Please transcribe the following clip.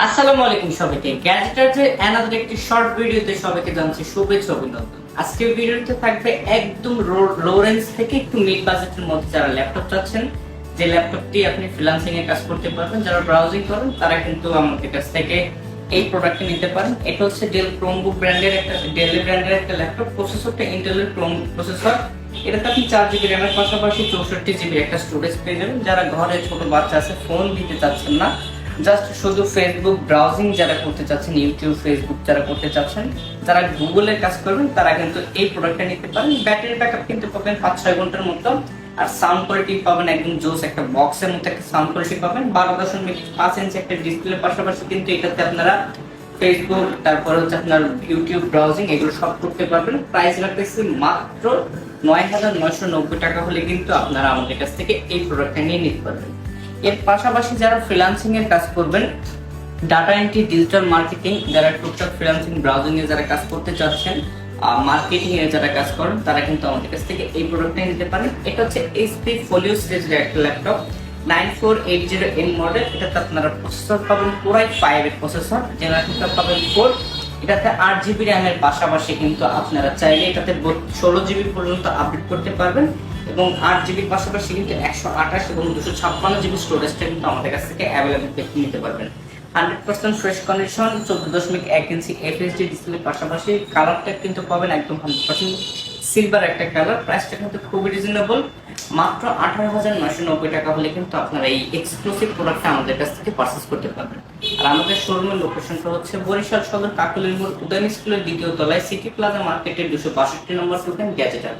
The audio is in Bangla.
আসসালামু আলাইকুম সবাইকে। গ্যাজেটার্সের অ্যানাদার একটি শর্ট ভিডিওতে সবাইকে জানাচ্ছি শুভেচ্ছা অভিনন্দন। আজকের ভিডিওতে থাকবে একদম লো রেঞ্জ থেকে একটু মিড বাজেটের মধ্যে যারা ল্যাপটপ চাচ্ছেন, যে ল্যাপটপটি আপনি ফ্রিল্যান্সিং এ কাজ করতে পারবেন, যারা ব্রাউজিং করেন তারা কিন্তু আমাদের কাছ থেকে এই প্রোডাক্টটি নিতে পারেন। এটা হচ্ছে ডেল ক্রোমবুক ব্র্যান্ডের একটা ল্যাপটপ। প্রসেসরটা ইন্টেলের ক্রোমবুক প্রসেসর। এটাতে আপনি 4 GB র্যামের পাশাপাশি 64 GB একটা স্টোরেজ পেয়ে যাবেন। যারা ঘরে ছোট বাচ্চা আছে, ফোন দিতে চাচ্ছেন না, জাস্ট শুধু ফেসবুক ব্রাউজিং যারা করতে চাচ্ছেন, ইউটিউব ফেসবুক যারা করতে চাচ্ছেন, যারা গুগলের কাজ করবেন তারা কিন্তু এই প্রোডাক্টটা নিতে পারেন। ব্যাটারি ব্যাকআপ কিন্তু পাবেন 5-6 ঘন্টার মতো। আর সাউন্ড কোয়ালিটি পাবেন একদম জোস, একটা বক্সের মতো একটা সাউন্ড কোয়ালিটি পাবেন। 12.5 ইঞ্চি একটা ডিসপ্লের পাশাপাশি কিন্তু এটাতে আপনারা ফেসবুক, তারপরে হচ্ছে আপনার ইউটিউব ব্রাউজিং এগুলো সব করতে পারবেন। প্রাইস রাখতেছি মাত্র 9,990 টাকা হলে কিন্তু আপনারা আমাদের কাছ থেকে এই প্রোডাক্টটা নিয়ে নিতে পারবেন। এর পাশাপাশি যারা ফ্রিল্যান্সিং এর কাজ করবেন, ডাটা এন্ট্রি, ডিজিটাল মার্কেটিং, যারা টুকটাক ফ্রিল্যান্সিং ব্রাউজিং এ যারা কাজ করতে চাচ্ছেন, মার্কেটিং এ যারা কাজ করেন তারা কিন্তু আমাদের কাছ থেকে এই প্রোডাক্টটা নিতে পারেন। এটা হচ্ছে এইচপি ফোলিও সিরিজের একটা ল্যাপটপ, 9480M মডেল। এটাতে আপনারা প্রসেসর পাবেন পুরাই 5 এর প্রসেসর, জেনারেটর পাবেন 4। এটাতে 8 GB র্যামের পাশাপাশি কিন্তু আপনারা চাইলে এটাতে 16 GB পর্যন্ত আপডেট করতে পারবেন, এবং 8 GB পাশাপাশি কিন্তু 128 এবং 256 GB স্টোরেজটা কিন্তু আমাদের কাছ থেকে অ্যাভেলেবল নিতে পারবেন। 100% ফ্রেশ কন্ডিশন, 14.1 ইঞ্চি FHD ডিসপ্লে পাশাপাশি কালারটা কিন্তু পাবেন একদম 100% সিলভার একটা কালার। প্রাইসটা কিন্তু খুবই রিজনেবল, মাত্র 18,990 টাকা হলে কিন্তু আপনারা এই এক্সক্লুসিভ প্রোডাক্টটা আমাদের কাছ থেকে পারচেজ করতে পারবেন। আর আমাদের শোরুমের লোকেশনটা হচ্ছে বরিশাল সদর কাকলির মোড়, উদয়ন স্কুলের দ্বিতীয় তলায়, সিটি প্লাজা মার্কেটের 262 নম্বর দোকান, গ্যাজেটার।